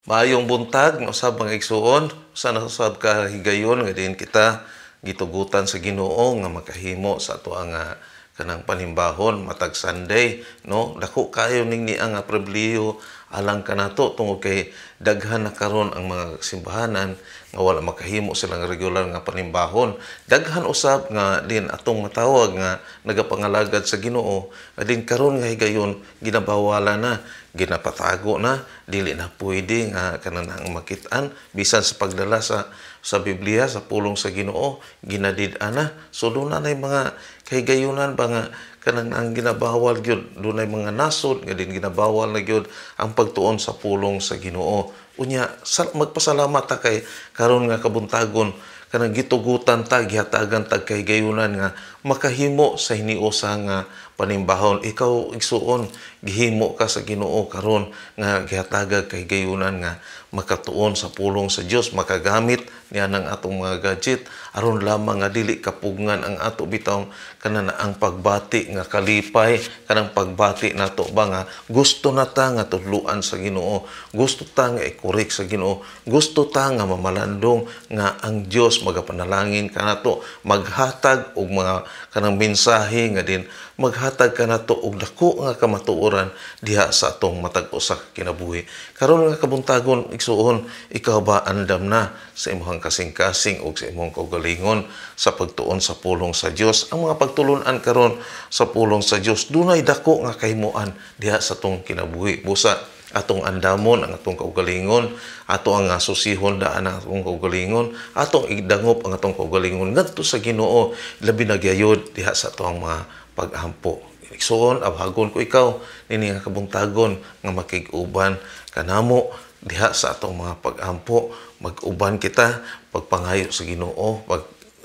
Maayong buntag, no, usab mga igsuon, sana usab ka higayon nga din kita gitugutan sa Ginoo nga makahimo sa ato nga kanang panimbahon matag Sunday, no? Dako kayo ning niya nga pribilehiyo alang kanato tungod kay daghan na karon ang mga simbahanan nga wala makahimo silang regular nga panimbahon. Daghan usab nga din atong matawag nga nagapangalagad sa Ginoo, nga din karon nga higayon ginabawalan na, ginapatago na, dili na pwede nga kanang makit-an bisan sa pagdala sa Biblia sa pulong sa Ginoo ginadid-an na. So doon na mga kahigayunan ba nga kanang ang ginabawal gyud, doon ay mga nasod nga din ginabawal na gyud ang pagtuon sa pulong sa Ginoo. Unya magpasalamat ta kay karon nga kabuntagon kanang gitugutan ta, gihatagan ta kay gayunan nga makahimo sa hiniusa nga panimbahon. Ikaw igsuon gihimo ka sa Ginoo karon nga gihatagag kay gayunan nga makatuon sa pulong sa Dios, makagamit niya ng atong mga gadget aron lamang nga dili kapugngan ang ato bitaw kanang ang pagbati nga kalipay, kanang pagbati nato ba nga gusto na ta nga tudluan sa Ginoo, gusto ta nga i-correct sa Ginoo, gusto ta nga mamalandong nga ang Dios magapanalangin kanato, maghatag og mga kanang mensahe nga din maghatag kanato og dako nga kamatuoran diha sa atong matag usa ka kinabuhi. Karon nga kabuntagon igsuon, ikaw ba andam na sa imong kasing-kasing o sa imong kaugalingon sa pagtuon sa pulong sa Dios? Ang mga pagtulunan karon sa pulong sa Dios dunay dako nga kahimuan diha sa atong kinabuhi. Busa atong andamon ang atong kaugalingon, ato ang susihon daan ang atong kaugalingon, atong igdangop ang atong kaugalingon ngadto sa Ginoo, labi na gyud diha sa atong mga pag-ampo. Igsoon, abhagon ko ikaw nini nga kabuntagon nga makig-uban kanamo diha sa atong mga pag-ampo. Mag-uban kita pagpangayo sa Ginoo,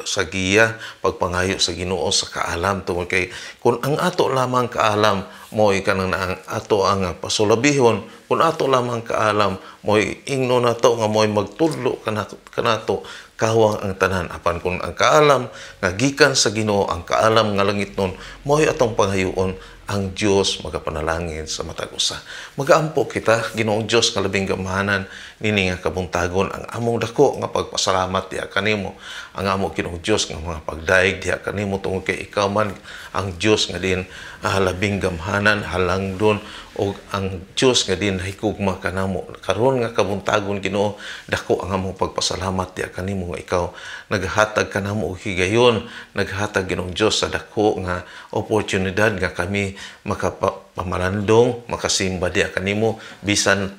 sa giya, pagpangayo sa Ginoo sa kaalam tungod kay kung ang ato lamang kaalam mo'y kanang ang ato ang pasulabihon, kung ato lamang kaalam mo'y ingno nato nga mo'y magtudlo kanato kawang ang tanan. Apan kung ang kaalam nga gikan sa Ginoo, ang kaalam nga langit nun mo'y atong pangayuon, ang Dios magapanalangin sa matag usa. Magaampo kita Ginoong Dios nga labing gamahanan nini nga kabuntagon ang among dako nga pagpasalamat diha kanimo, ang among Ginoong Dios nga mga pagdaig diha kanimo tungod kay ikaw man ang Dios nga din labing gamhanan, halangdon o ang Dios nga din higugma kanamo. Karon nga kabuntagon Ginoo, dako ang among pagpasalamat diha kanimo nga ikaw naghatag kanamo og higayon, naghatag Ginoong Dios sa dako nga oportunidad nga kami makapamalandong, makasimba diha kanimo bisan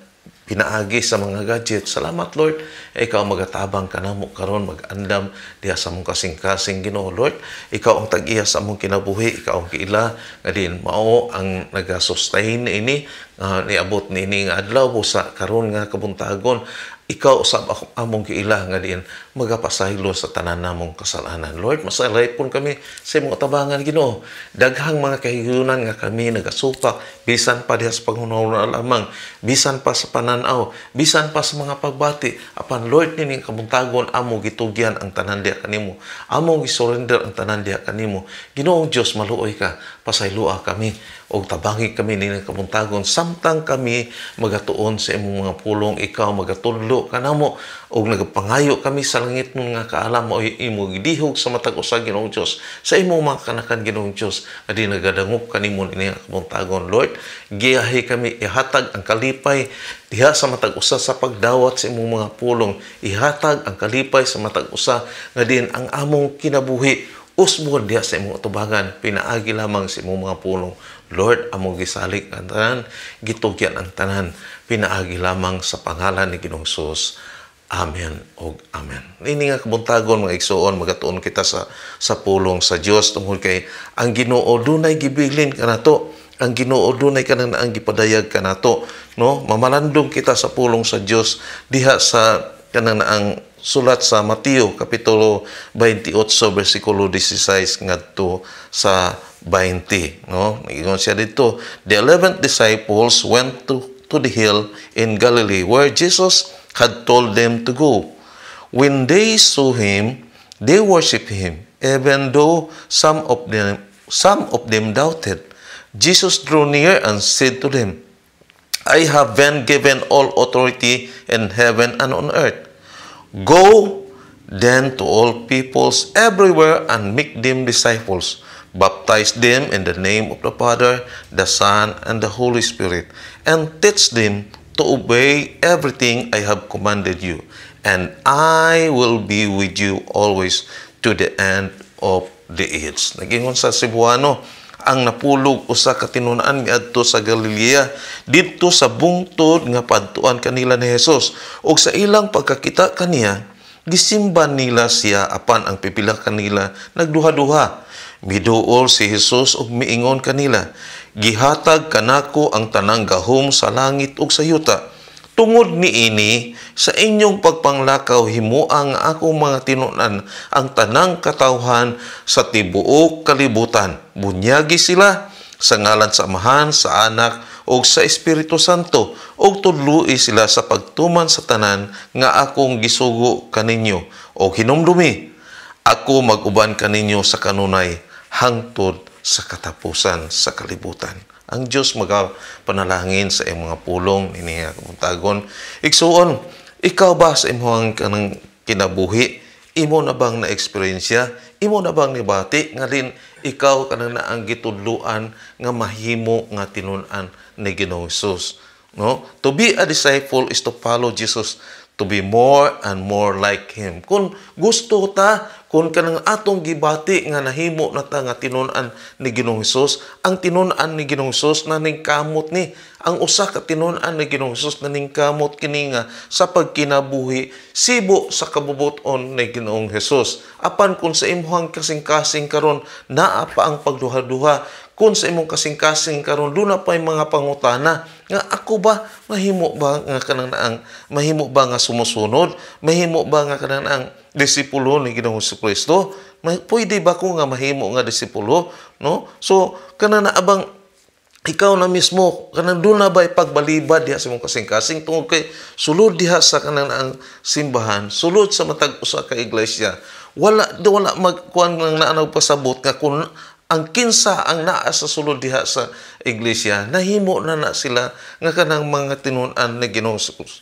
pinaagi sa mga gadget. Salamat Lord, ikaw magatabang kanamo karon mag-andam diha sa mong kasing-kasing Ginoo. Lord, ikaw ang tag-iya sa among kinabuhi, ikaw ang kiila nga din mao ang naga-sustain ini niabot nini nga adlaw busa karon nga kabuntagon. Ikaw usab among kiila nga din magapasaylo sa tanan namong kasalanan. Lord, masalay pun kami sa imong tabangan Ginoo. Daghang mga kahigayunan nga kami nagasupak bisan pa diha sa panghunahuna lamang, bisan pa sa pananaw, bisan pa sa mga pagbati. Apan Lord, nini kabuntagon amo gitugyan ang tanan diha kanimo, amo gisurrender ang tanan diha kanimo. Ginoong Dios, maluoy ka, pasaylua kami og tabangi kami nini kabuntagon samtang kami magatuon sa imong mga pulong. Ikaw magatudlo kanamo og nagapangayo kami sa langit nun nga kaalam mo imo gidihog sa matag usa Ginoong Dios sa imong mga kanakan Ginoong Dios nga di nagadangop kanimo ini kabuntagon. Lord, giyahi kami ihatag ang kalipay diha sa matag usa sa pagdawat sa imong mga pulong, ihatag ang kalipay sa matag usa nga din ang among kinabuhi usbon diha sa imong atubangan, pinaagi lamang sa imong mga pulong. Lord, among gisalik ang tanan, gitugyan ang tanan, pinaagi lamang sa pangalan ni Ginoong Hesus. Amen o amen. Ini nga kabuntagon mga igsuon, magatuon kita sa pulong sa Dios tungod kay ang Ginoo dunay gibilin kanato, ang Ginoo dunay kanang ang gipadayag kanato, no? Mamalandong kita sa pulong sa Dios diha sa kanang ang sulat sa Mateo kapitulo 28 bersikulo 16 ngadto sa 20, no? Ingon siya dito, the 11 disciples went to the hill in Galilee where Jesus had told them to go. When they saw him, they worshiped him, even though some of them doubted. Jesus drew near and said to them, I have been given all authority in heaven and on earth. Go then to all peoples everywhere and make them disciples. Baptize them in the name of the Father, the Son, and the Holy Spirit, and teach them to obey everything I have commanded you. And I will be with you always to the end of the age. Nagingon sa Cebuano, ang napulog usa ka tinun-an miadto sa Galilea didto sa bungtod nga padtuan kanila ni Hesus, ug sa ilang pagkakita kaniya gisimba nila siya apan ang pipila kanila nagduha-duha. Miduol si Hesus ug miingon kanila, gihatag kanako ang tanang gahom sa langit ug sa yuta. Tungod niini sa inyong pagpanglakaw himuang akong mga tinun-an ang tanang katawhan sa tibuok kalibutan. Bunyagi sila sa ngalan sa Amahan, sa Anak ug sa Espiritu Santo, ug tudloi sila sa pagtuman sa tanan nga akong gisugo kaninyo. O hinumdumi, ako mag-uban kaninyo sa kanunay hangtod sa katapusan sa kalibutan. Ang Diyos magapanalangin sa iyong mga pulong iniya kamuntagon. Igsuon, ikaw ba sa imong kanang kinabuhi? Imo na bang na-eksperyensya? Imo na bang nibati? Nga din, ikaw kanang naang gitudluan nga mahimo nga tinun-an ni Ginoong Hesus. No? To be a disciple is to follow Jesus, to be more and more like Him. Kung gusto ta, kung kanang atong gibati nga nahimo na ta nga tinun-an ni Ginoong Hesus, ang tinun-an ni Ginoong Hesus na ningkamot ni, ang usa ka tinun-an ni Ginoong Hesus na ningkamot kini nga sa pagkinabuhi sibo sa kabubuton ni Ginoong Hesus. Apan kung sa imong kasing-kasing karon naa pa ang pagduha-duha, kung sa imong kasing-kasing karon doon na pa yung mga pangutana nga ako ba mahimo ba nga kanang naang mahimo ba nga sumusunod, mahimo ba nga kanang naang disipulo ni Ginoong Jesucristo? Pwede ba ko nga mahimo nga disipulo, no? So kanang naabang ikaw na mismo kanang doon na ba pagbalibad diha sa imong kasing-kasing tungod kay sulod diha sa kanang naang simbahan, sulod sa matag usa ka iglesia, wala magkuan nang naanaw pasabot nga kung ang kinsa ang naa sa sulod diha sa iglesia, nahimo na sila nga kanang mga tinun-an ni Ginoong Hesus.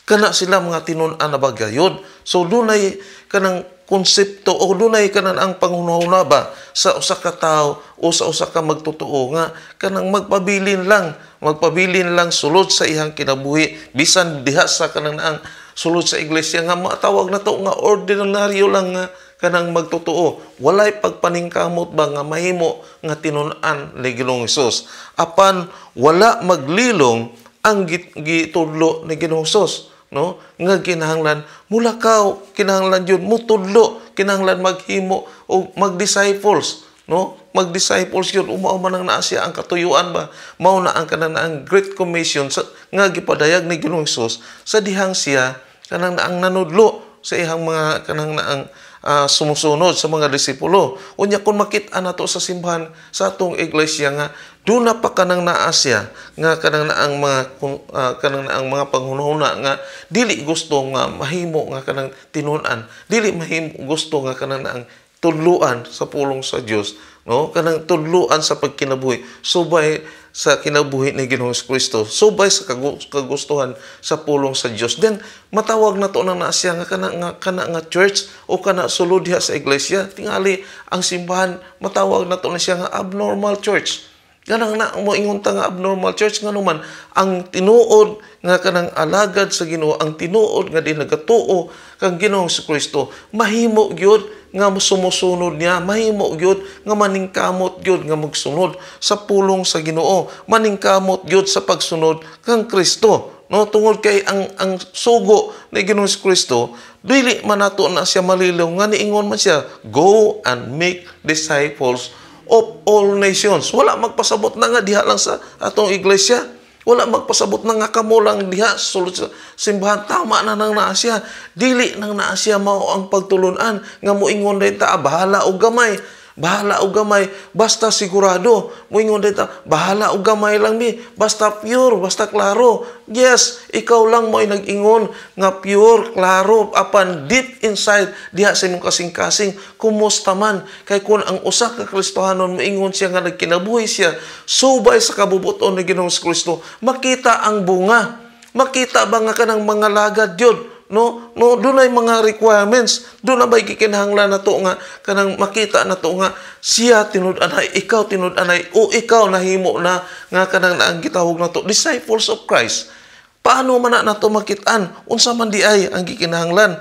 Kana sila mga tinun-an na bagayod. So dunay kanang konsepto o dunay kanang ang panghunahuna ba sa usa ka tawo o sa usa ka magtotoo nga kanang magpabilin lang sulod sa ihang kinabuhi bisan diha sa kanang ang sulod sa iglesia nga matawag na to nga ordinaryo lang nga kanang magtotoo. Walay pagpaningkamot ba nga mahimo nga tinun-an ni Ginoong Hesus. Apan wala maglilong ang gitudlo ni Ginoong Hesus, no? Nga kinahanglan mulakaw, kinahanglan yun mutudlo, kinahanglan maghimo o mag-disciples, no? Mag-disciples yun, umao man ang naa siya ang katuyuan ba, mao na ang kanang ang Great Commission nga gipadayag ni Ginoong Hesus sa dihang siya kanang naang nanudlo sa ihang mga kanang naang sumusunod sa mga disipulo. Unya kung makita nato sa simbahan sa atong iglesia nga doon na pa kanang naasya nga kanang naang mga panghunahuna nga dili gusto nga mahimo nga kanang tinun-an, dili mahimo gusto nga kanang naang tudluan sa pulong sa Dios, no? Kanang tudluan sa pagkinabuhi subay sa kinabuhi ni Ginoong Jesucristo, subay sa kagustuhan sa pulong sa Dios. Then matawag na to na siya nga kana nga church o kana sulod diha sa iglesia, tingali ang simbahan matawag na to na siya nga abnormal church. Ganang na mo ingon ta nga abnormal church nga naman ang tinuod nga kanang alagad sa Ginoo, ang tinuod nga di nagatuo kang Ginoong Jesucristo, mahimo gyud nga sumusunod niya, mahimo gyud nga maningkamot gyud nga magsunod sa pulong sa Ginoo, maningkamot gyud sa pagsunod kang Kristo, no? Tungod kay ang sugo ni Ginoong Jesucristo dili man nato na siya malilong nga niingon man siya, go and make disciples of all nations. Wala magpasabot na nga diha lang sa atong iglesia. Wala magpasabot na nga kamo lang diha sulod sa simbahan. Tama na nang naa siya. Dili nang naa siya mao ang pagtulunan nga moingon din ta bahala og gamay. bahala og gamay, basta sigurado. Moingon dito, bahala og gamay lang mi, basta pure, basta klaro. Yes, ikaw lang mo ay nag-ingon nga pure, klaro, apan deep inside, diha sa imong kasing-kasing, kumusta man. Kay kung ang usa ka Kristohanon, moingon siya nga nagkinabuhi siya, subay sa kabubuton ni Ginoong Kristo, makita ang bunga. Makita ba nga kanang mga lagad yun? No, doon ay mga requirements. Doon na ba'y kikinahanglan na to nga, kanang makita na to nga, siya tinud-anay, ikaw tinud-anay, o ikaw nahimo na, nga kanang naang gitawag na to, disciples of Christ. Paano man na to makitaan? Unsa man di ay ang gikinahanglan?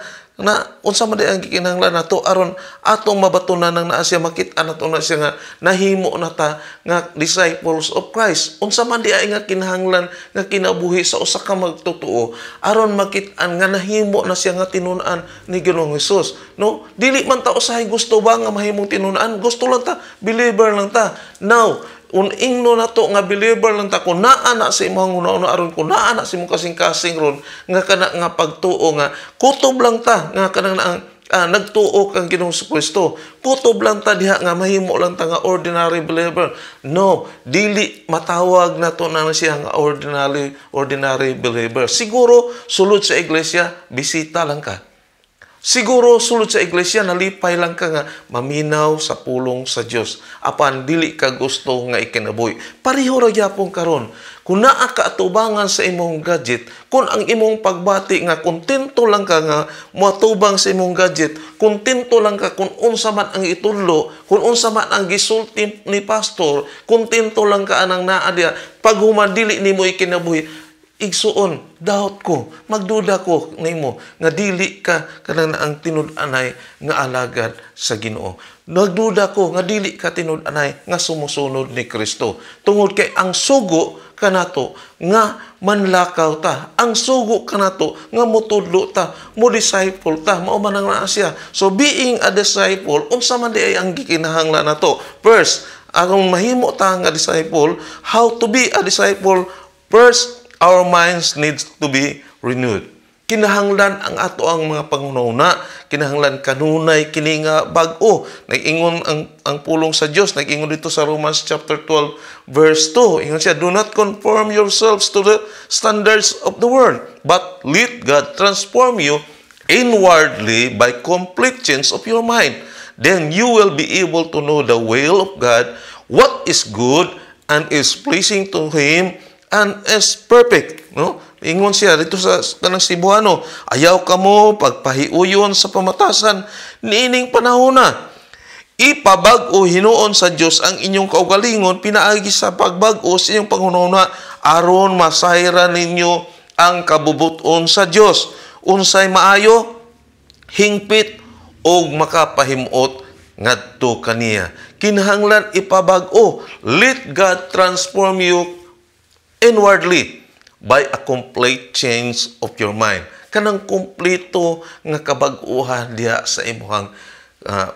Unsa man di ang gikinahanglan na to, aron atong mabatunan ng naa siya, makita na to na siya nga, nahimo na ta, nga disciples of Christ. Unsa man di ay nga kinahanglan, nga kinabuhi sa usa ka magtotoo, aron makitaan nga nahimo na siya nga tinun-an ni Ginoong Hesus. No? Dili man ta usahay gusto ba nga mahimong tinun-an? Gusto lang ta, believer lang ta. Now, ingno na to nga believer lang ta, kung naa na sa imong una-una aron, kung naa na sa imong kasing-kasing ron, nga kana nga pagtuo nga kutob lang ta, nga kanang nagtuo kang Ginoong Kristo. Kutob lang ta diha nga mahimo lang ta nga ordinary believer. No, dili matawag na to na siya nga ordinary believer. Siguro sulod sa iglesia, bisita lang ka. Siguro sulod sa iglesia, nalipay lang ka nga maminaw sa pulong sa Dios. Apan dili ka gusto nga ikinabuhi. Pareho ra gyapon karon. Kung naa ka atubangan sa imong gadget, kung ang imong pagbati nga kontento lang ka nga moatubang sa imong gadget, kontento lang ka kung unsa man ang itudlo, kung unsa man ang gisulti ni pastor, kontento lang ka anang naa diha, pag human dili nimo ikinabuhi, igsuon, doubt ko, magduda ko nimo nga dili ka kanang ang tinud-anay nga alagad sa Ginoo. Nagduda ko nga dili ka tinud-anay nga sumusunod ni Kristo. Tungod kay ang sugo kanato nga manlakaw ta, ang sugo kanato nga mutudlo ta, mo disciple ta, mao man ang naa siya. So being a disciple, unsa man di ay ang gikinahanglan nato? First, ang mahimo ta nga disciple, how to be a disciple? First, our minds needs to be renewed. Kinahanglan ang ato ang mga pangunahuna, kinahanglan kanunay kini nga bag-o. Nag-ingon ang pulong sa Dios, nag-ingon dito sa Romans chapter 12 verse 2. Ingon siya, do not conform yourselves to the standards of the world, but let God transform you inwardly by complete change of your mind. Then you will be able to know the will of God, what is good and is pleasing to Him, and is perfect. No? Ingon siya dito sa kanang Cebuano, ayaw ka mo pagpahiuyon sa pamatasan niining panahon na. Ipabag-o hinuon sa Dios ang inyong kaugalingon, pinaagi sa pagbag-o sa inyong panghunahuna, aron masayran ninyo ang kabubuton sa Dios. Unsay maayo, hingpit og makapahimot ngadto kaniya. Kinahanglan ipabag-o. Let God transform you inwardly by a complete change of your mind. Kanang kompleto nga kabag-uhan diha sa imong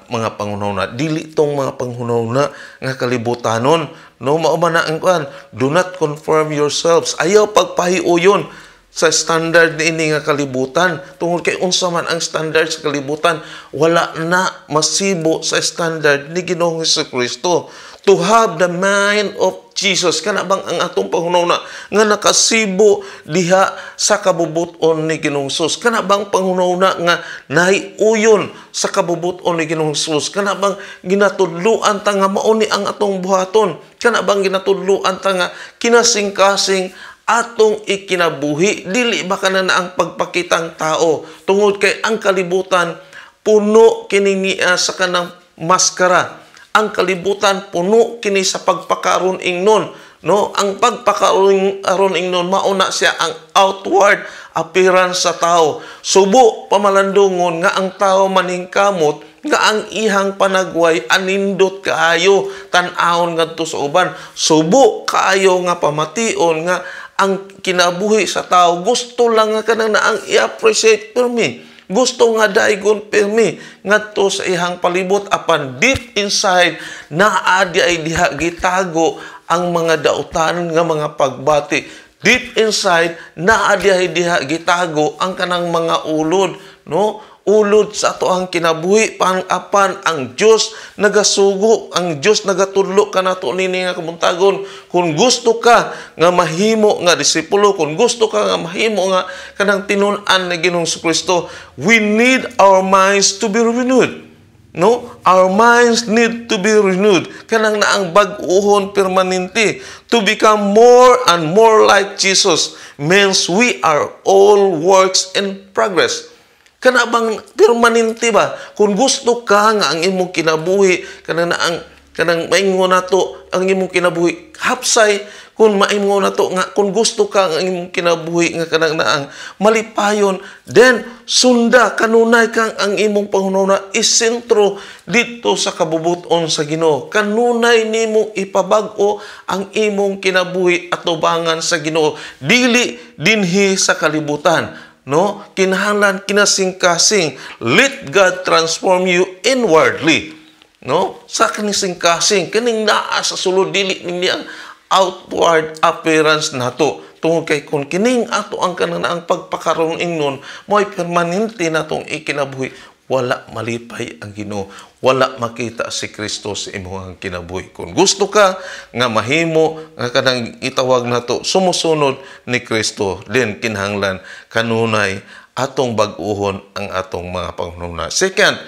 mga panghunahuna. Dili tong mga panghunahuna nga kalibutanon. No, mao man na ang kuan. Do not conform yourselves. Ayaw pagpahiuyon sa standard niini nga kalibutan. Tungod kay unsa man ang standard sa kalibutan, wala na masibo sa standard ni Ginoong Jesucristo. To have the mind of Jesus, kana bang ang atong panghunahuna nga nakasibo diha sa kabubuton ni Ginoong Hesus? Kana bang panghunahuna nga nahiuyon sa kabubuton ni Ginoong Hesus? Kana bang ginatudluan ta nga mao ni ang atong buhaton? Kana bang ginatudluan ta nga kinasing-kasing atong ikinabuhi? Dili ba kana na ang pagpakitang tao? Tungod kay ang kalibutan puno kini sa kanang maskara. Ang kalibutan puno kini sa pagpakaron ingnon, no? Ang pagpakaron ingnon mao na siya ang outward appearance sa tao. Subo pamalandungon nga ang tao maningkamot nga ang ihang panagway anindot kaayo tan-awon ngadto sa uban. Subo kaayo nga pamation nga ang kinabuhi sa tao gusto lang nga kanang na ang i-appreciate permi. Gusto nga daigon permi ngadto sa ihang palibot, apan deep inside naadi ay diha gitago ang mga dautan nga mga pagbati. Deep inside naadi ay diha gitago ang kanang mga ulod, no? ulod sa ato ang kinabuhi apan ang Dios nagasugo, ang Dios nagatudlo kanato nini nga kabuntagon. Kung gusto ka nga mahimo nga disipulo, kung gusto ka nga mahimo nga kanang tinun-an ni Ginoong Kristo, we need our minds to be renewed. No, our minds need to be renewed. Kanang naang bag-uhon permanente to become more and more like Jesus means we are all works in progress. Kana bang permanente ba? Kung gusto ka nga ang imong kinabuhi, kanang maingon nato ang imong kinabuhi hapsay, kung maingon nato nga kung gusto ka nga ang imong kinabuhi nga kanang naang malipayon, then sunda kanunay kang ang imong panghunahuna isentro dito sa kabubuton sa Ginoo. Kanunay nimo ipabag-o ang imong kinabuhi at tubangan sa Ginoo, dili dinhi sa kalibutan. No, kinahanglan kinasing-kasing. Let God transform you inwardly. No, sa kinising-kasing kining naa sa sulod, dili nini ang outward appearance nato. Tungod kay kung kining ato ang kanang pagpakaroon ingnon mo'y permanente natong ikinabuhi, wala malipay ang Ginoo, wala makita si Kristo sa imong kinabuhi. Kung gusto ka nga mahimo nga kanang itawag nato sumusunod ni Kristo, then kinahanglan kanunay atong bag-uhon ang atong mga panghunahuna. Second,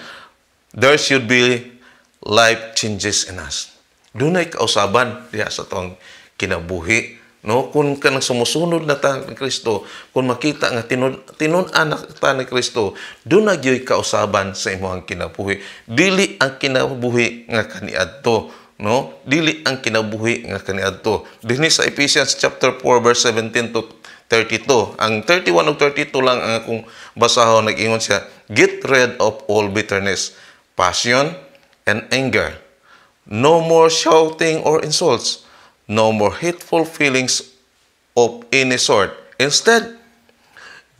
there should be life changes in us. Dunay kausaban diha sa atong kinabuhi. No, kung kanang sumusunod na ta ni Kristo, kung makita nga tinun-an na ta ni Kristo, doon na gyoy kausaban sa imong kinabuhi. Dili ang kinabuhi nga kaniadto, no? Dili ang kinabuhi nga kaniadto. Dinhi sa Ephesians chapter 4 verse 17 to 32. Ang 31 ug 32 lang ang akong basahon, nag-ingon siya, get rid of all bitterness, passion, and anger. No more shouting or insults. No more hateful feelings of any sort. Instead,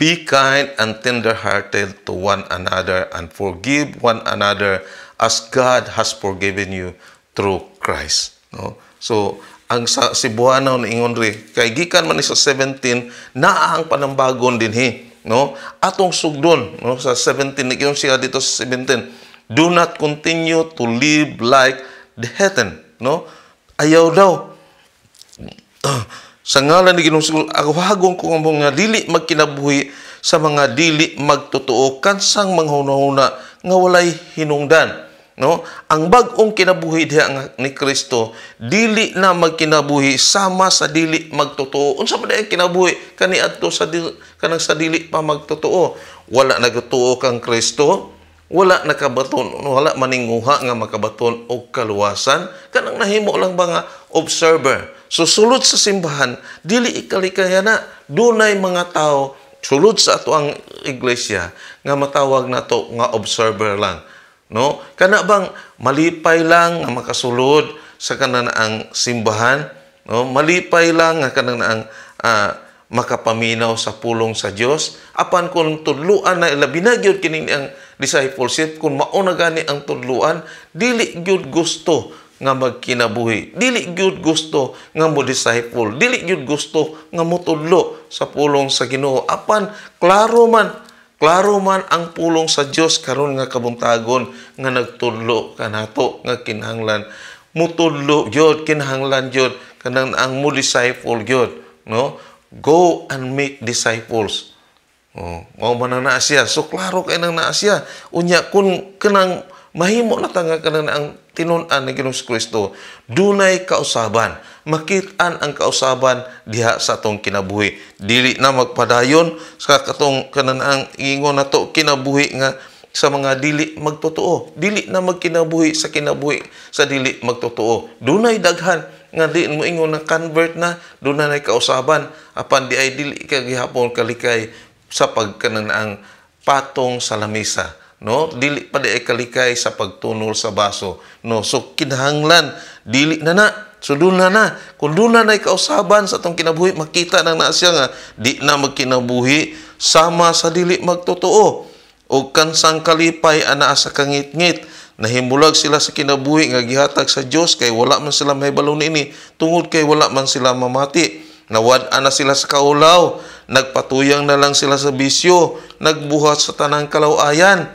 be kind and tender-hearted to one another and forgive one another as God has forgiven you through Christ. No? So, ang sa Cebuano na ingon ri, kay gikan man ni sa 17, naa ang panambagon dinhi. No? Atong sugdon, no? Sa 17, nag-ingon siya dito sa 17, do not continue to live like the heathen. No? Ayaw daw. Sa ngalan ni Ginoong, agwahagong ko mga dili magkinabuhi sa mga dili magtotoo kansang manghunahuna nga walay hinungdan. No, ang bag-ong kinabuhi diha ni Kristo dili na magkinabuhi sama sa dili magtotoo. Unsa man ang kinabuhi kaniadto sa kanang sa dili pa magtotoo? Wala nagtuo kang Kristo, wala nakabaton, wala maninguha nga makabaton og kaluwasan, kanang nahimo lang ba nga observer. So, sulod sa simbahan, dili ikalikaya na, dunay mga tao, sulod sa ato ang iglesia, nga matawag na to nga observer lang. No? Kana bang malipay lang nga makasulod sa kanan ang simbahan, no? Malipay lang nga kanan ang makapaminaw sa pulong sa Dios. Apan kung tudluan na ilabi na gyud kini ang discipleship, kung mauna gani ang tudluan, dili gyud gusto nga magkinabuhi. Dili gyud gusto nga mo disciple. Dili gyud gusto nga motudlo sa pulong sa Ginoo. Apan klaro man ang pulong sa Dios karon nga kabuntagon nga nagtudlo kanato nga kinahanglan motudlo gyud, kinahanglan gyud kanang ang mo disciple gyud, no? Go and make disciples. Mao man na siya. So klaro kay nang naa siya. Unya kun kanang mahimo na ta nga kanang ang tinun-an ni Ginoong Kristo, dunay kausaban. Makit-an ang kausaban diha sa atong kinabuhi. Dili na magpadayon sa katong kanang ang ingon nato kinabuhi nga sa mga dili magtotoo. Dili na magkinabuhi sa kinabuhi sa dili magtotoo. Dunay daghan nga di mo ingon na convert na, dunay kausaban apan di ay dili ka gihapon kalikay sa pagkanang ang patong sa lamesa. No, dili pa di ay kalikay sa pagtunol sa baso. No, so kinahanglan dili na. So doon na. Kung doon na kausaban sa atong kinabuhi, makita na siya nga di na magkinabuhi sama sa dili magtotoo. O kansang kalipay ana sa kangit-ngit, nahimbulag sila sa kinabuhi nga gihatag sa Dios kay wala man sila mahibalo niini, tungod kay wala man sila mamati. Nawad-an na sila sa kaulaw, nagpatuyang na lang sila sa bisyo, nagbuhat sa tanang kalawayan.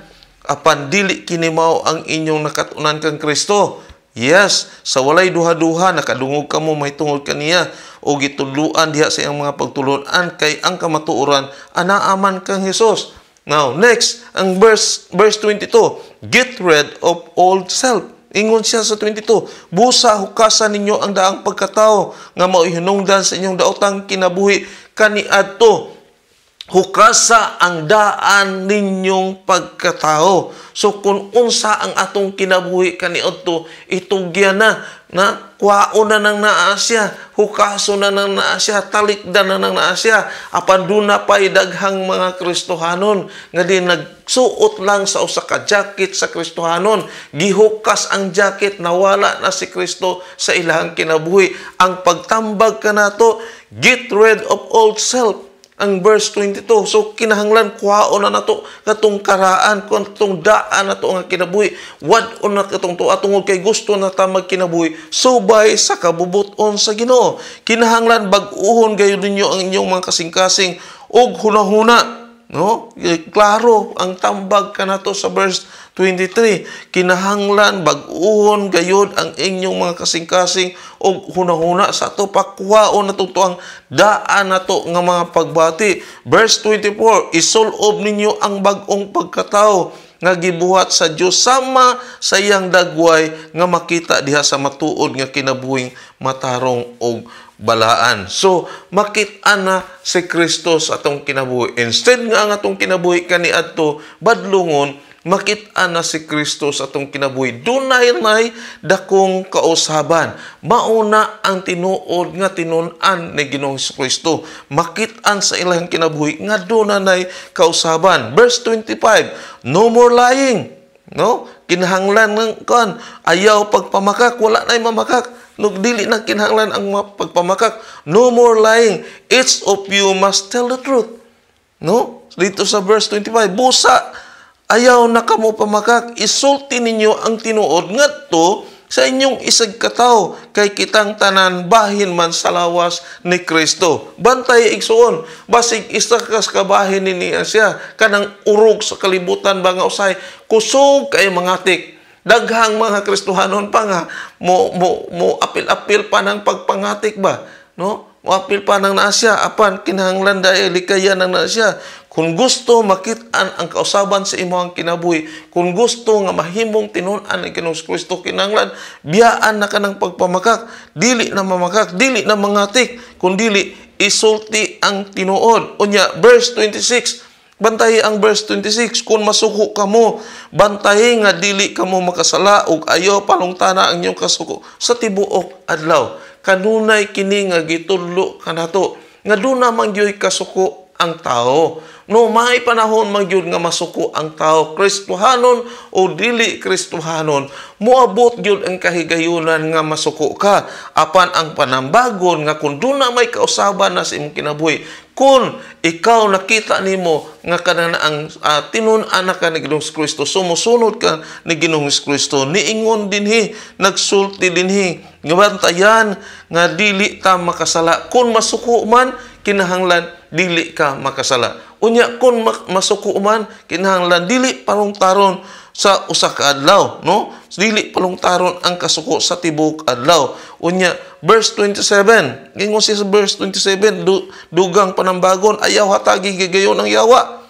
Apan dili kini mao ang inyong nakatunan kang Kristo. Yes, sa walay duha-duha nakadungog kamo mahitungod kaniya o gitudluan diha sa iyang mga pagtulon-an kay ang kamatuoran anaaman kang Hesus. Now, next, ang verse 22, get rid of old self. Ingon siya sa 22, busa hukasan ninyo ang daang pagkatao nga mauhinungdan sa inyong daotang kinabuhi kaniadto. Hukasa ang daan ninyong pagkatao. So kung unsa ang atong kinabuhi kaniadto, itugyan na kwaon na nang naa siya, hukaso na nang naa siya, talikdan na nang naa siya. Apan duna pa'y daghang mga Kristohanon nga di nagsuot lang sa usa ka jacket sa Kristohanon, gihukas ang jacket, nawala na si Kristo sa ilahang kinabuhi. Ang pagtambag kanato, get rid of old self. Ang verse 22, so kinahanglan kuhaon na nato katong karaan, katong daan nato nga kinabuhi. Wad-on na katong tuwa tungod kay gusto na ta magkinabuhi subay sa kabubuton sa Ginoo. Kinahanglan bag-uhon gayon ninyo ang inyong mga kasing-kasing og hunahuna. No? Klaro ang tambag kanato sa verse 23. Kinahanglan bag-uhon gayud ang inyong mga kasing-kasing og hunahuna sa ato pakwaon na ang daan nato nga mga pagbati. Verse 24, isulob ninyo ang bag-ong pagkatao nga gibuhat sa Dios sama sa iyang dagway nga makita diha sa matuod nga kinabuhing matarong og balaan. So, makita na si Kristo sa atong kinabuhi. Instead nga ang atong kinabuhi kaniadto badlungon, makita na si Kristo sa atong kinabuhi. Dunay may dakong kausaban. Mauna ang tinuod nga tinun-an ni Ginoong Kristo. Makitaan sa ilang kinabuhi nga dunay kausaban. Verse 25, no more lying. No? Kinahanglan ng kan ayaw pagpamakak, wala na'y mamakak. No, dili na kinahanglan ang pagpamakak. No more lying. Each of you must tell the truth. No? Dito sa verse 25, busa ayaw na kamo pamakak, isulti ninyo ang tinuod ngadto sa inyong isag katawo kay kitang tanan bahin man sa lawas ni Kristo. Bantay igsuon, basig isa kas kabahin ni siya kanang urog sa kalibutan ba nga usay kusog kay mangatik. Daghang mga Kristohanon pa nga mo apil-apil pa ng pagpangatik ba, no? Mo apil pa ng naasya apan kinahanglan dai likayan ng naasya. Kung gusto makitaan ang kausaban sa imong kinabuhi, kung gusto nga mahimong tinun-an ni Ginoong Kristo, kinahanglan biyaan na kanang pagpamakak, dili na mamakak, dili na mangatik, kun dili isulti ang tinuod. Unya verse 26, bantahi ang verse 26, kung masuko kamo, bantahi nga dili kamo makasala ug ayaw palungtana ang inyong kasuko sa tibuok adlaw. Kanunay kini nga gitudlo kanato nga duna man gyud kasuko ang tao. No, may panahon magyud nga masuko ang tao, Kristohanon o dili Kristohanon, moabot gyud ang kahigayunan nga masuko ka. Apan ang panambagon nga kung duna may kausaban na sa imong kinabuhi, kung ikaw nakita nimo nga kanang ang tinun-an ka ni Ginoong Kristo, sumusunod ka ni Ginoong Kristo, niingon dinhi, nagsulti dinhi, nga bantayan nga dili ta makasala. Kung masuko man, kinahanglan dili ka makasala. Unya kung masuko man, kinahanglan dili palungtaron sa usa ka adlaw, no? Dili palungtaron ang kasuko sa tibuok adlaw. Unya verse 27, gingon siya sa verse 27, dugang panambagon, ayaw hatagi higayon ang yawa.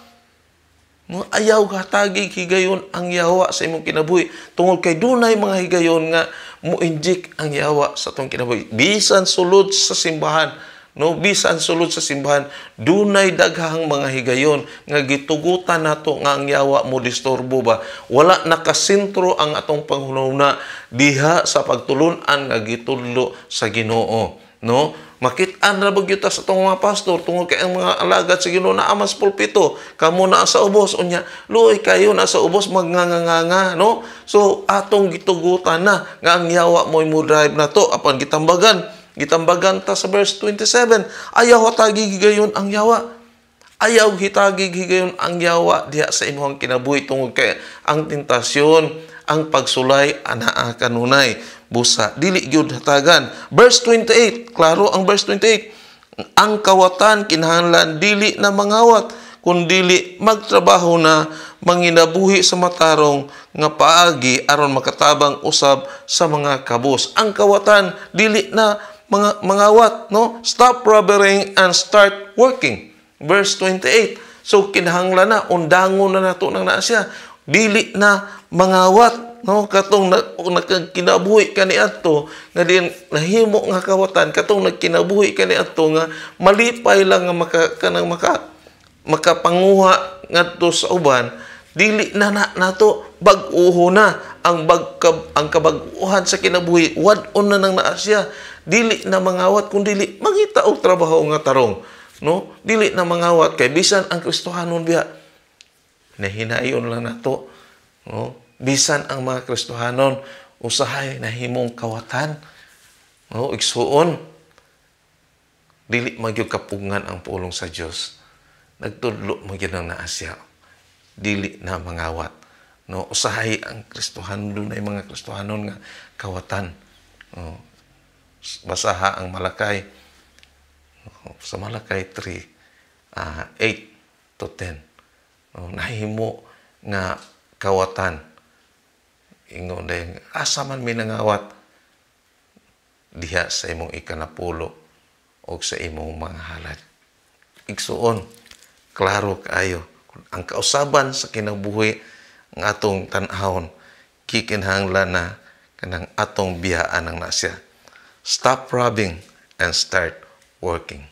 No, ayaw hatagi higayon ang yawa sa imong kinabuhi tungod kay dunay mga higayon nga mo-inject ang yawa sa atong kinabuhi. Bisan sulod sa simbahan, no, bisan sulod sa simbahan, dunay daghang mga higayon nga gitugutan nato nga ang yawa mo disturbo ba. Wala nakasentro ang atong panghunahuna diha sa pagtulon-an nga gitudlo sa Ginoo, no? Makit-an ra gyud ta sa atong mga pastor tungod kay ang mga alagad sa Ginoo naa mas pulpito, kamo na sa ubos unya, luoy kayo na sa ubos magnganganga, no? So atong gitugutan na nga ang yawa mo drive na to apan gitambagan ta sa verse 27, ayaw hatagi higayon ang yawa. Ayaw hitagi higayon ang yawa diha sa imong kinabuhi tungod kay ang tentasyon, ang pagsulay anaa kanunay busa dili gyud hatagan. Verse 28, klaro ang verse 28. Ang kawatan kinahanglan dili na mangawat, kundili magtrabaho na manginabuhi sa matarong nga paagi aron makatabang usab sa mga kabus. Ang kawatan dili na mangawat, no? Stop robbering and start working. Verse 28. So kinahanglan na undangon na nato nang naa siya. Dili na mangawat, no? Katong nagkinabuhi kaniadto nga din nahimo nga kawatan, katong nagkinabuhi kaniadto nga malipay lang nga makapanguha ngadto sa uban, dili na nato bag-uho na ang kabag-uhan sa kinabuhi, wad-on na nang naa siya. Dili na mangawat kundi mangita og trabaho nga tarong, no? Dili na mangawat kay bisan ang Kristohanon biya nahinayon lang nato, no? Bisan ang mga Kristohanon usahay nahimong kawatan, no? Igsuon dili magyud kapungan ang pulong sa Dios. Nagtudlo magyud ang naa siya. Dili na mangawat, no? Usahay ang Kristohanon, dunay mga Kristohanon nga kawatan, no? Basaha ang Malakay, sa Malakay 3, 8 to 10. Nahimo nga kawatan. Ingon dahil, asa man minangawat diha sa imong ikanapulo o sa imong mga halad. Igsuon, klaro kaayo. Ang kausaban sa kinabuhi ng atong tanahon, kikinahanglan na kanang atong biyaan ng nasya. Stop robbing and start working.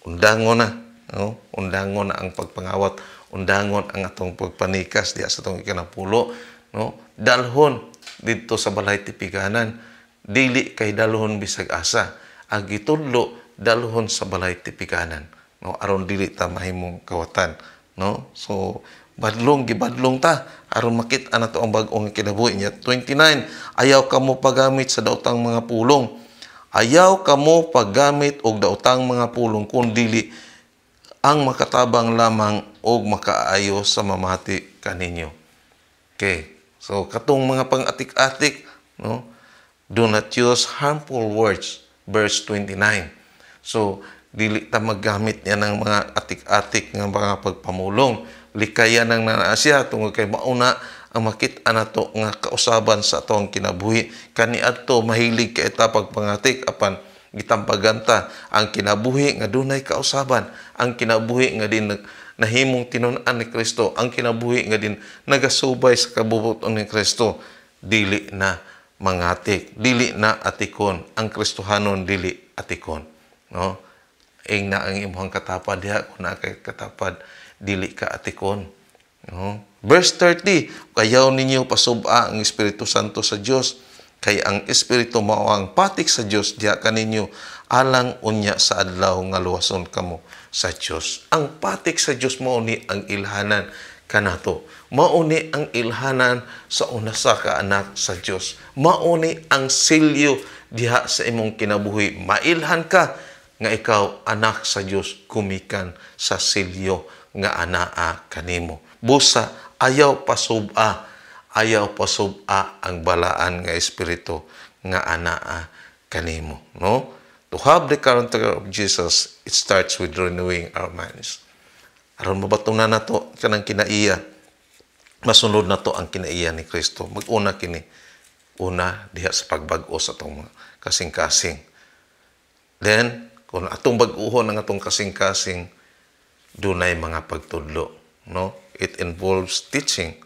Undangon na, no? Undangon na ang pagpangawat, undangon ang atong pagpanikas diya sa atong ikanapulo, no? Dalhon dito sa balay tipiganan, dili kay dalhon bisag asa, ang gitudlo dalhon sa balay tipiganan, no? Aron dili ta mahimong kawatan, no? So gibadlong ta aron makit-an nato ang bag-ong kinabuhi niya. 29, ayaw kamo paggamit sa daotang mga pulong. Ayaw kamo paggamit og daotang mga pulong kundi ang makatabang lamang og makaayo sa mamati kaninyo. Okay. So katong mga pang-atik-atik, no? Do not use harmful words. Verse 29. So dili ta maggamit niya ng mga atik-atik nga mga pagpamulong. Likayan ng nanasya tungod kay mauna ang makit-an nato nga kausaban sa atong kinabuhi. Kaniadto mahilig kay ta pagpangatik apan gitampaganta ang kinabuhi nga dunay kausaban, ang kinabuhi nga din nahimong tinun-an ni Kristo, ang kinabuhi nga din nagasubay sa kabubuton ni Kristo. Dili na mangatik, dili na atikon, ang Kristohanon dili atikon, no? Ing na ang imong katapad diha kun na kay katapad dili ka atikon, no? Verse 30, kayaw ninyo pasubaa ang Espiritu Santo sa Dios, kay ang Espiritu mao ang patik sa Dios diha kaninyo alang unya sa adlaw nga luwason kamo sa Dios. Ang patik sa Dios mao ni ang ilhanan kanato. Mao ni ang ilhanan sa una sa kaanak sa Dios. Mao ni ang silyo diha sa imong kinabuhi. Mailhan ka nga ikaw anak sa Dios kumikan sa silyo nga anaa kanimo. Busa ayaw pasubaa ang balaan nga espiritu nga anaa kanimo, no? To have the character of Jesus, it starts with renewing our minds. Aron mabatunan nato kanang kinaiya, masunod nato ang kinaiya ni Kristo. Mag-una kini, una diha sa pagbag-o sa atong kasing-kasing. Then kung atong bag-uhon ang atong kasing-kasing, dunay mga pagtudlo, no? It involves teaching.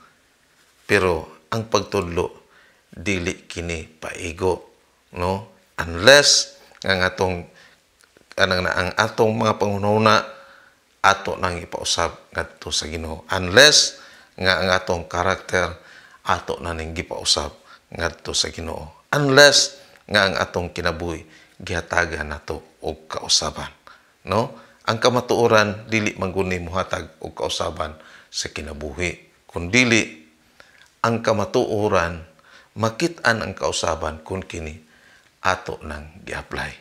Pero ang pagtudlo dili kini paigo, no? Unless ang atong mga pangunahuna ato nang ipausab ngadto sa Ginoo. Unless nga ang atong karakter ato na ning gipausab ngadto sa Ginoo. Unless nga ang atong kinabuhi gihatagan nato og kausaban, no? Ang kamatuoran dili mangguni mohatag og kausaban sa kinabuhi, kundi ang kamatuoran makit-an ang kausaban kun kini ato nang gi-apply,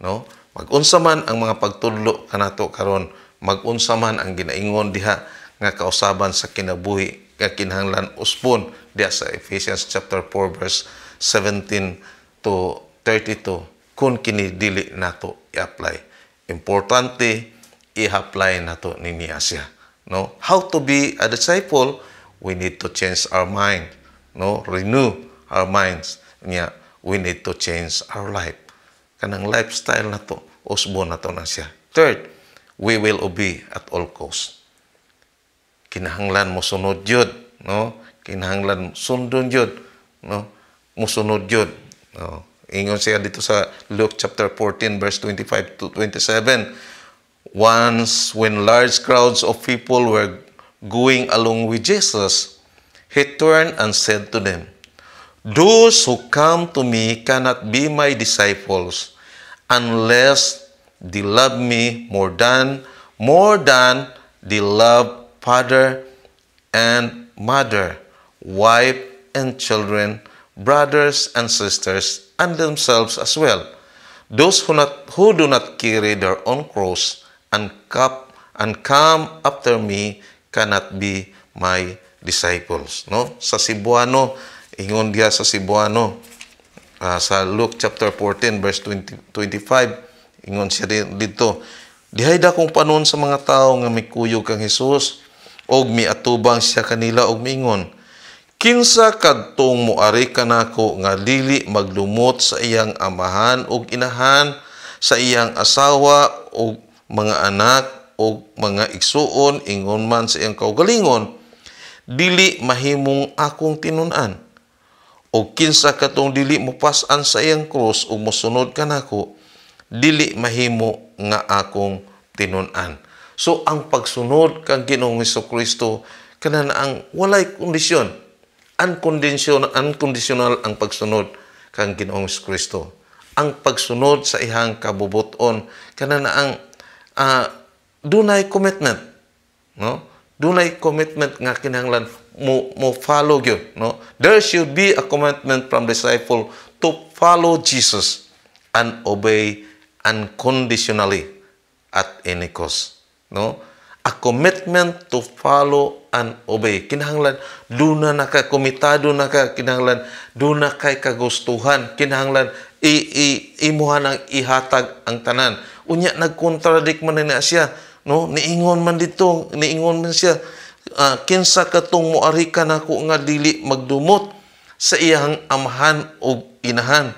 no? Mag-unsa man ang mga pagtudlo kanato karon, mag-unsa man ang ginaingon diha nga kausaban sa kinabuhi nga kinahanglan uspon diha sa Ephesians chapter 4 verse 17 to 32, kun kini dili nato i-apply, importante i-apply nato nini Asya. No? How to be a disciple? We need to change our mind. No? Renew our minds. Nya, we need to change our life. Kanang lifestyle na to, usbo na to na siya. Third, we will obey at all costs. Kinahanglan mo sunod yun, no? Kinahanglan sundon yun, no? Musunod yun. No? Ingon siya dito sa Luke chapter 14 verse 25 to 27. Once when large crowds of people were going along with Jesus, he turned and said to them, "Those who come to me cannot be my disciples unless they love me more than they love father and mother, wife and children, brothers and sisters, and themselves as well. Those who do not carry their own cross and come after me cannot be my disciples." No? Sa Cebuano, ingon diya sa Cebuano, sa Luke chapter 14 verse 25, ingon siya dito, "Dihay dakong panon sa mga tao nga may kuyog kang Hesus, og miatubang siya kanila og miingon, kinsa kadtong moari kanako nga dili magdumot sa iyang amahan ug inahan, sa iyang asawa ug mga anak ug mga igsuon, ingon man sa iyang kaugalingon, dili mahimong akong tinun-an. O kinsa katong dili mopas-an sa iyang krus ug mosunod kanako, dili mahimo nga akong tinun-an." So ang pagsunod kang Ginoong Hesukristo kanang ang walay kondisyon. Unconditional ang pagsunod kang Ginoong Hesukristo. Ang pagsunod sa ihang kabubuton kanang ang dunay commitment, no? Dunay commitment nga kinahanglan mo follow gyud, no? There should be a commitment from disciple to follow Jesus and obey unconditionally at any cost, no? A commitment to follow and obey. Kinahanglan duna na ka komitado na ka, kinahanglan duna kay kagustuhan, kinahanglan imuhan ang ihatag ang tanan. Unya nagkontradict man na siya, no? Niingon man siya, kinsa katong moari ka nako nga dili magdumot sa iyang amahan o inahan.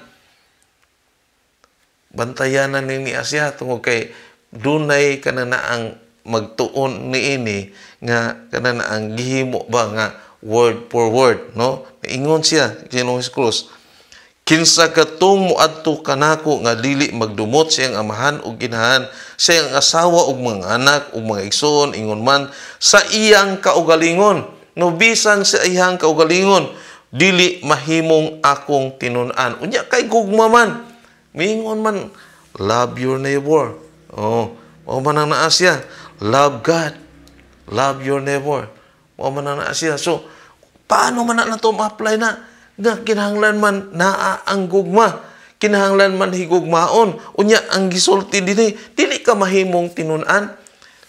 Bantayanan ni Asya tungod kay dunay kanana ang magtuon niini nga kanana ang gihimo ba nga word for word, no? Ingon siya Ginoong Hesus, kinsa katong moadto kanako nga dili magdumot sa iyang amahan ug inahan, sa iyang asawa ug mga anak ug mga igsoon, ingon man sa iyang kaugalingon, no bisan sa iyang kaugalingon, dili mahimong akong tinun-an. Unya kay gugma man, miingon man, love your neighbor. O man ang naa siya, love God, love your neighbor. O man ang naa siya. So paano man na to ma-apply na? Nga kinahanglan man naa ang gugma, kinahanglan man higugmaon. Unya ang gisulti dinhi, dili ka mahimong tinun-an,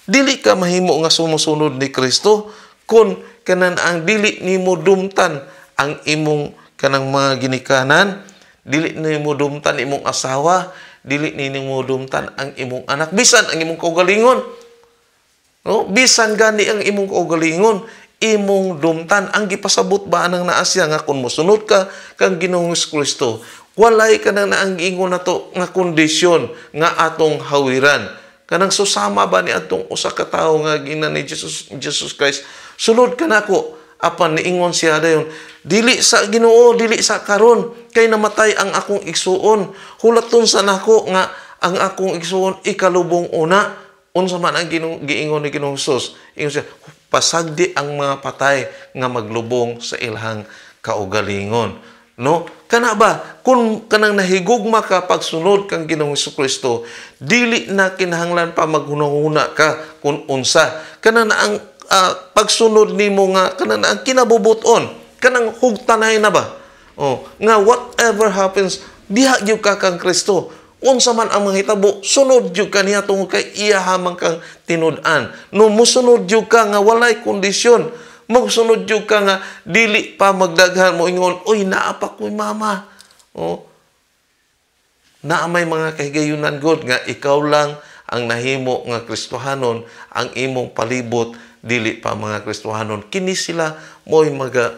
dili ka mahimo nga sumusunod ni Kristo kun kanan ang dili nimo dumtan ang imong kanang mga ginikanan, dili nimo dumtan imong asawa, dili nimo dumtan ang imong anak, bisan ang imong kaugalingon, no? Bisan gani ang imong kaugalingon, imong dumtan. Ang gipasabot ba anang naa siya nga kung mosunod ka kang Ginoong Kristo, walay ka na ang giingon nato nga kondisyon nga atong hawiran. Kanang susama ba ni atong usa ka tawo nga gina ni Jesus Christ, sunod ka nako, apan niingon siya dayon, dili sa Ginoo, dili sa karon, kay namatay ang akong igsuon, hulaton sa nako nga ang akong igsuon ikalubong una. Unsa man ang giingon ni Ginoong Hesus, ingon siya, pasagdi ang mga patay nga maglubong sa ilhang kaugalingon, no? Kana ba kun kanang nahigugma ka pagsunod kang Ginoong Hesukristo, dili na kinahanglan pa maghunahuna ka kun unsa kana na ang pagsunod nimo nga kana na ang kinabubuton, kanang hugtanay na ba, nga whatever happens diha gyud ka kang Kristo. Unsa man ang mga hitabo, sunod jud ka niya tungod kay iya hamang kang tinud-an. No mosunod jud ka nga walay kondisyon, magsunod jud ka nga dili pa magdaghan mo ingon, oy naa pa ko'y mama. Naa may mga kahigayunan god nga ikaw lang ang nahimo nga Kristohanon, ang imong palibot dili pa mga Kristohanon. Kini sila mo'y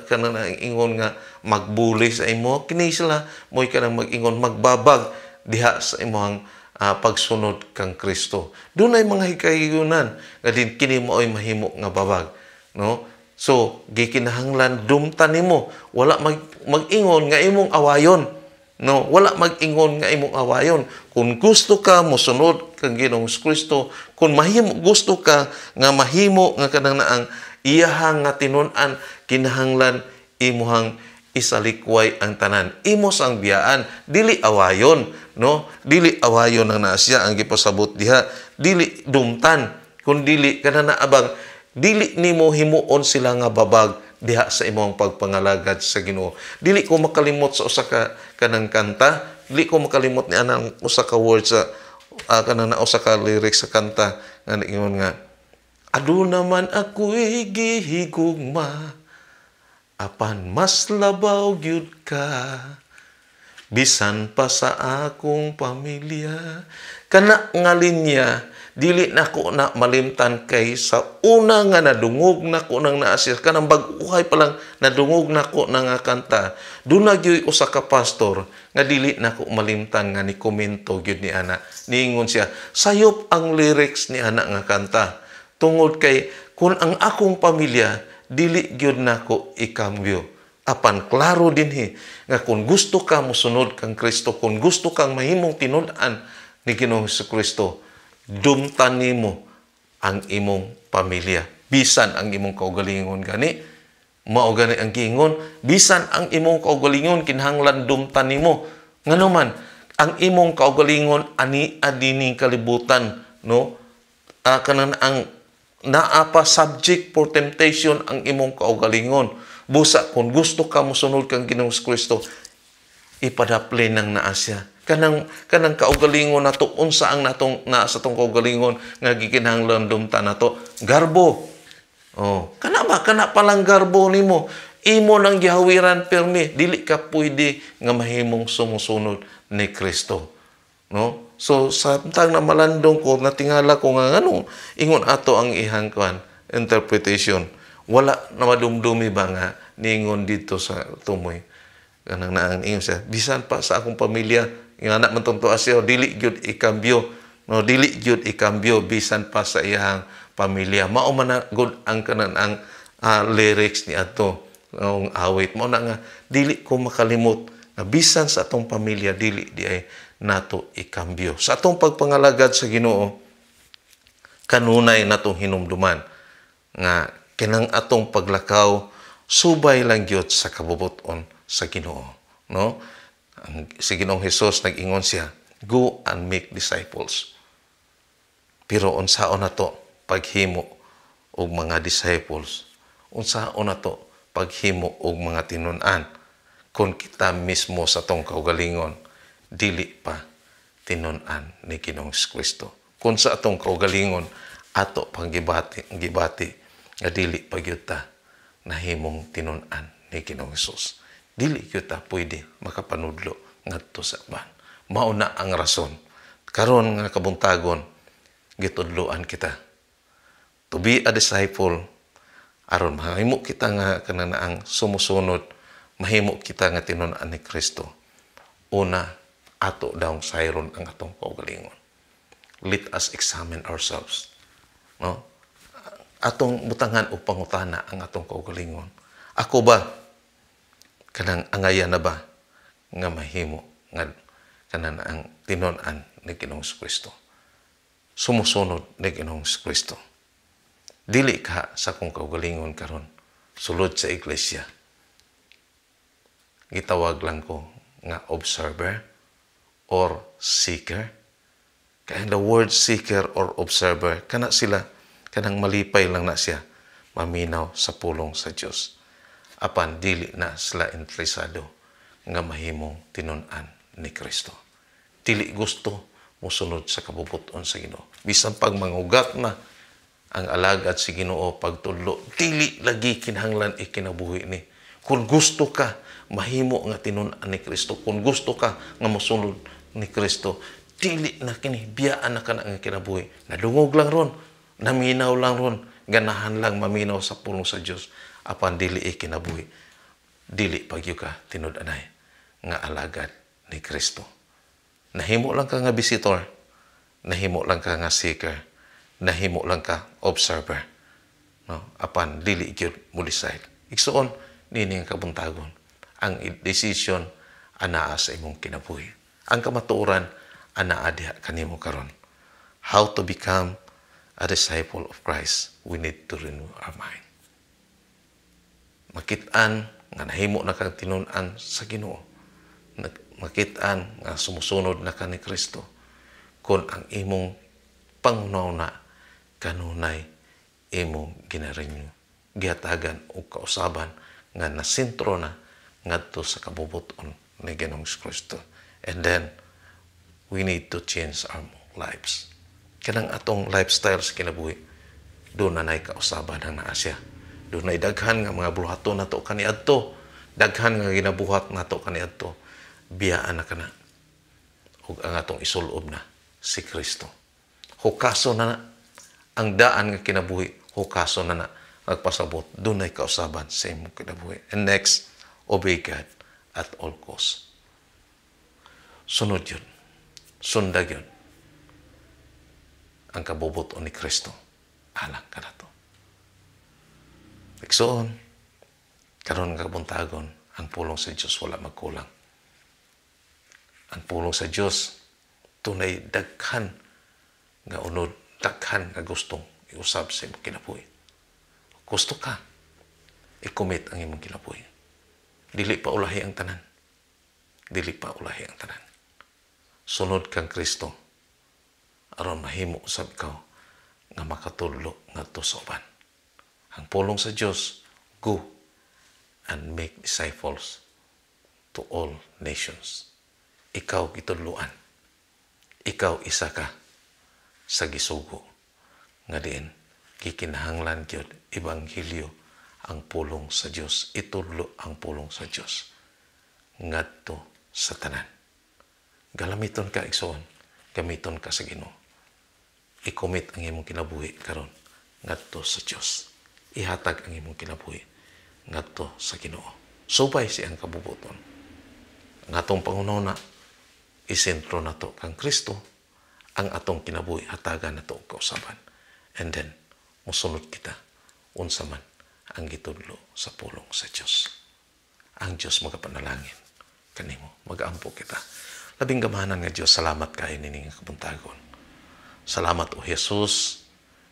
kanang ingon nga magbuli sa imo. Kini sila mo'y kanang mag-ingon magbabag diha sa imong pagsunod kang Kristo. Dunay mga hikayunan nga din kini mo'y mahimo nga babag, no? So gikinahanglan dumtan nimo, wala mag-ingon nga imong awayon, no? Wala mag-ingon nga imong awayon. Kung gusto ka mosunod kang Ginoong Kristo, kung gusto ka nga mahimo nga kanang naang iyahang nga tinun-an, kinahanglan imuhang isalikway ang tanan. Imo sang biyaan, dili awayon, no? Dili awayon ang naasya ang gipasabot diha, dili dumtan, kun dili kana na abang dili nimo himuon sila nga babag diha sa imong pagpangalagad sa Ginoo. Dili ko makalimot sa usa ka kanang kanta, dili ko makalimot ni anang usa ka words sa kanang usa ka lyrics sa kanta nga ingon nga aduna man ako'y gihigugma apan mas labaw gyud ka bisan pa sa akong pamilya. Kana nga linya dili nako na malimtan kay sa una nga nadungog nako nang naasir kanang bag-uhay pa lang nadungog nako na nga kanta. Duna gyud usa ka pastor nga dili nako malimtan nga ni komento gyud ni ana. Niingon siya, sayop ang lyrics ni ana nga kanta. Tungod kay kun ang akong pamilya dili gyud nako ikambyo. Apan klaro dinhi nga kung gusto ka mosunod kang Kristo, kung gusto kang mahimong tinud-an ni Ginoong Kristo, dumtan nimo ang imong pamilya. Bisan ang imong kaugalingon gani, mao gani ang giingon, bisan ang imong kaugalingon kinahanglan dumtan nimo. Nganuman ang imong kaugalingon ani adining kalibutan, no? Kanang ang naapa subject for temptation ang imong kaugalingon. Busa kung gusto ka mosunod kang Ginoong Kristo, ipadapli nang naasya. Kanang kaugalingon nato unsa ang natong na sa tong kaugalingon nga gikinahanglan dumtan nato garbo. Oh, kana palang garbo nimo. Imo nang gihawiran permi, dili ka pwede nga mahimong sumusunod ni Kristo. No? So samtang na malandong ko natingala ko nga ano ingon ato ang ihang interpretation. Wala na madumdumi ba nga ningon dito sa tumoy. Kanang naang ingon siya, bisan pa sa akong pamilya, nga anak man tong tuwa siya, dili gyud ikambyo. No, dili gyud ikambyo bisan pa sa iyang pamilya. Mao man na good ang kanan ang lyrics ni ato ang awit. Mao na nga dili ko makalimot na bisan sa atong pamilya dili di ay nato ikambyo. Sa atong pagpangalagad sa Ginoo, kanunay natong hinumduman nga kinang atong paglakaw subay lang gyud sa kabubuton sa Ginoo, no? Si Ginoong Hesus nag-ingon siya, go and make disciples. Pero unsaon nato paghimo og mga disciples? Unsaon nato paghimo og mga tinun-an kung kita mismo sa tong kaugalingon dili pa tinun-an ni Ginoong Kristo? Kung sa atong kaugalingon ato pang gibati nga dili pa gyud ta nahimong tinun-an ni Ginoong Hesus. Dili gyud ta pwede makapanudlo ngadto sa ban. Mao na ang rason karon nga kabuntagon gitudloan kita to be a disciple aron mahimo kita nga kananaang sumusunod, mahimo kita nga tinun-an ni Kristo. Una, ato daw sayron ang atong kaugalingon. Let us examine ourselves, no? Atong butangan o pangutana ang atong kaugalingon. Ako ba kanang angaya na ba nga mahimo nga kanang ang tinun-an ni Ginoong Kristo? Sumusunod ni Ginoong Kristo. Dili ka sa kong kaugalingon karon sulod sa iglesia. Gitawag lang ko nga observer or seeker. Kaya the word seeker or observer, kana sila kanang malipay lang na siya maminaw sa pulong sa Dios. Apan dili na sila interesado nga mahimong tinun-an ni Kristo. Dili gusto mosunod sa kabubuton sa Ginoo. Bisan pag mangugat na ang alagad si Ginoo pagtudlo, dili lagi kinahanglan ikinabuhi ni. Kung gusto ka mahimo nga tinun-an ni Kristo, kung gusto ka nga mosunod ni Kristo, dili na kini biyaan na kana nga kinabuhi. Nadungog lang ron, naminaw lang ron, ganahan lang maminaw sa pulong sa Dios apan dili kinabuhi. Dili pagyo ka tinud-anay nga alagad ni Kristo. Nahimo lang ka nga visitor, nahimo lang ka nga seeker, nahimo lang ka observer. No, apan dili gyud mo decide. Igsuon nini nga kabuntagon. Ang decision anaa sa imong kinabuhi. Ang kamatuoran anaa diha kanimo karon. How to become a disciple of Christ? We need to renew our mind. Makit-an nga nahimo na kang tinun-an sa Ginoo. Makit-an nga sumusunod na ka ni Kristo. Kung ang imong pangunaw na kanunay imong ginarenew, gihatagan o kausaban nga nasintro na ngadto sa kabubuton ni Ginoong Kristo. And then we need to change our lives. Kanang atong lifestyle sa kinabuhi, doon na nay kausaban ang naa siya. Doon na daghan nga mga buluhaton nato kaniadto, daghan nga ginabuhat nato kaniadto, biyaan na kana. Ug ang atong isulob na si Kristo. Hukaso na ang daan nga kinabuhi, hukaso na nagpasabot, doon ay kausaban sa imong kinabuhi. And next, obey God at all costs. Sunod yun. Sundag yun. Ang kabubuton ni Kristo. Alang ka na to. Iksoon, karon nga kabuntagon, ang pulong sa Diyos wala magkulang. Ang pulong sa Diyos, tunay daghan nga unod, daghan nga gustong iusab sa imong kinabuhi. Gusto ka, i-commit ang imong kinabuhi. Dili pa ulahi ang tanan. Dili pa ulahi ang tanan. Sunod kang Kristo, aron mahimo usab ikaw nga makatudlo ngadto sa uban. Ang pulong sa Dios, go and make disciples to all nations. Ikaw gitudloan. Ikaw isa ka sa gisugo nga diin gikinahanglan gyud ebanghelyo ang pulong sa Dios, itudlo ang pulong sa Dios ngadto sa tanan. Galamiton ka igsoon, gamiton ka sa Ginoo. I-commit ang imong kinabuhi karon ngadto sa Dios. Ihatag ang imong kinabuhi ngadto sa Ginoo. Subay siyang kabubuton. Ang atong pangunahuna isentro nato kang Kristo, ang atong kinabuhi hatagan nato og kausaban. And then mosunod kita unsa man ang gitudlo sa pulong sa Dios. Ang Dios magapanalangin kanimo, mag-ampo kita. Labing gamahanan nga Dios, salamat kay nini nga kabuntagon. Salamat o Jesus,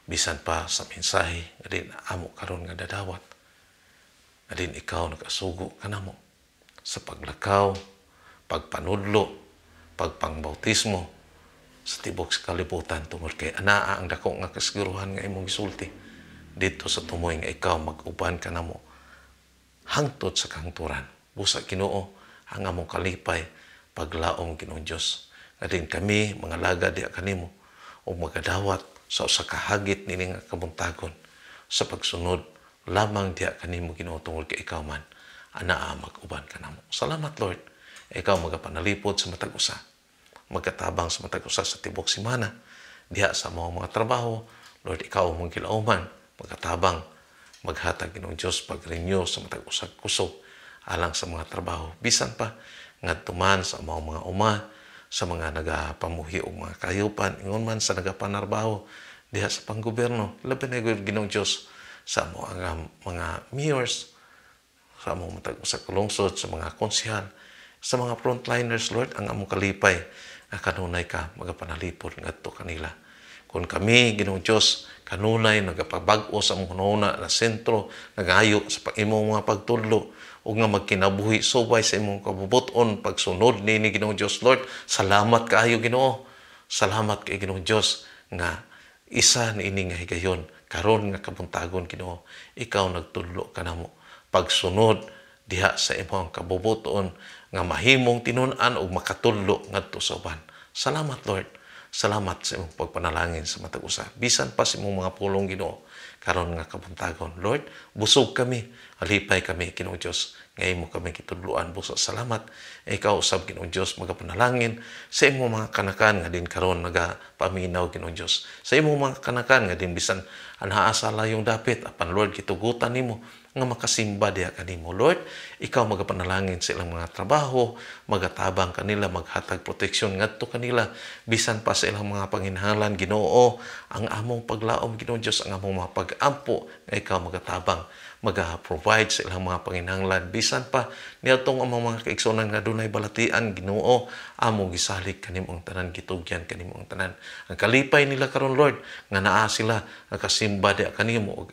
bisan pa sa mensahe nga din amo karon nga dadawat. Nga din ikaw nagasugo kanamo sa paglakaw, pagpanudlo, pagpangbautismo sa tibok sa kalibutan tungod kay anaa ang dako nga kasiguruhan nga imong gisulti dito sa tumoy nga ikaw mag-uban kanamo hangtod sa kahangturan. Busa Ginoo ang among kalipay paglaom Ginoong Dios. Nga din kami mga lagad diha kanimo o magadawat sa usa ka hagit nini nga kabuntagon sa pagsunod lamang diha kanimo Ginoo tungod kay ikaw man anaa mag-uban kanamo. Salamat Lord. Ikaw magapanalipod sa matag usa. Magkatabang sa matag usa sa tibok semana diha sa mga trabaho. Lord, ikaw mong kilauman, magkatabang maghatag Ginoong Dios pag-renew sa matag usa kusog alang sa mga trabaho. Bisan pa ngadto man sa mga uma sa mga nagapamuhi og mga kayupan ingon man sa nagapanarbaho diha sa panggobyerno. Labi na Ginoong Dios sa mga mayors, sa among matag usa ka lungsod, sa mga konsehal, sa mga frontliners, Lord, ang among kalipay nga kanunay ka magapanalipod ngadto kanila. Kung kami, Ginoong Dios, kanunay nagapabag-o sa among hunahuna na sentro, nagayo sa imong mga pagtudlo o nga magkinabuhi subay sa imong kabubuton pagsunod nini Ginoong Dios, Lord. Salamat kaayo Ginoo. Salamat kay Ginoong Dios nga isa niini nga higayon karon nga kabuntagon Ginoo. Ikaw nagtudlo kanamo pagsunod diha sa imong kabubuton nga mahimong tinun-an o makatudlo ngadto sa uban. Salamat Lord. Salamat sa imong pagpanalangin sa matag usa. Bisan pa sa imong mga pulong Ginoo karon nga kabuntagon. Lord, busog kami, alipay kami Ginoong Dios. Ngayon mo kami kitudluan busa salamat. Ikaw usab Ginoong Dios magapanalangin sa imong mga kanakan nga din karon nagapaminaw Ginoong Dios. Sa imong mga kanakan nga din bisan anhaa sala yung dapit apan Lord gitugutan nimo nga makasimba diha kanimo. Lord, ikaw magapanalangin sa ilang mga trabaho, magatabang kanila, maghatag proteksyon ngadto kanila bisan pa sa ilang mga panginahanglan Ginoo. Ang among paglaom Ginoong Dios, ang among mga pag-ampo nga ikaw magatabang mag-provide sa ilang mga panginahanglan bisan pa niadtong among mga kaigsunan nga dunay balatian Ginoo, among gisalig kanimong tanan, gitugyan kanimong tanan. Ang kalipay nila karon Lord nga naa sila nakasimba diha kanimo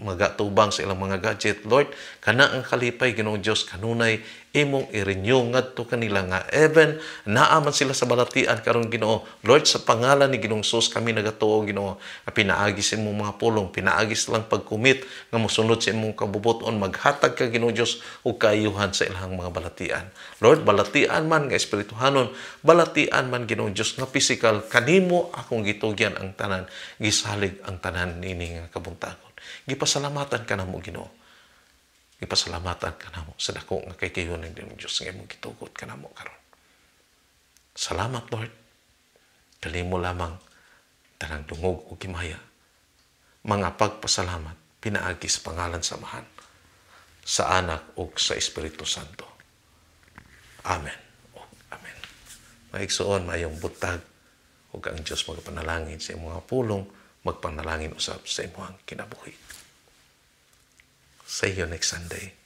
magatubang sa ilang mga gadget Lord, kana ang kalipay Ginoong Dios kanunay imong i-renew ngadto kanila nga even naa man sila sa balatian karon Ginoo. Lord, sa pangalan ni Ginoong Sus kami nagatuo Ginoo nga pinaagi sa imong mga pulong, pinaagi silang pagkumit nga mosunod sa imong kabubuton, maghatag ka Ginoong Dios og kaayuhan sa ilang mga balatian. Lord, balatian man nga espirituhanon, balatian man Ginoong Dios nga physical, kanimo akong gitugyan ang tanan, gisalig ang tanan nini nga kabuntagon. Gipasalamatan ka namo Ginoo. Ipasalamatan ka namo sa dako nga kay kayo ng Diyos nga imong gitugot ka namo karon. Salamat Lord. Kalimo lamang tanang dungog o kimaya. Mga pagpasalamat pinaagi sa pangalan samahan sa Anak ug sa Espiritu Santo. Amen. O amen. Maigsuon mayong butag ug ang Dios magapanalangin sa imong mga pulong, magpanalangin usab sa imong kinabuhi. See you next Sunday.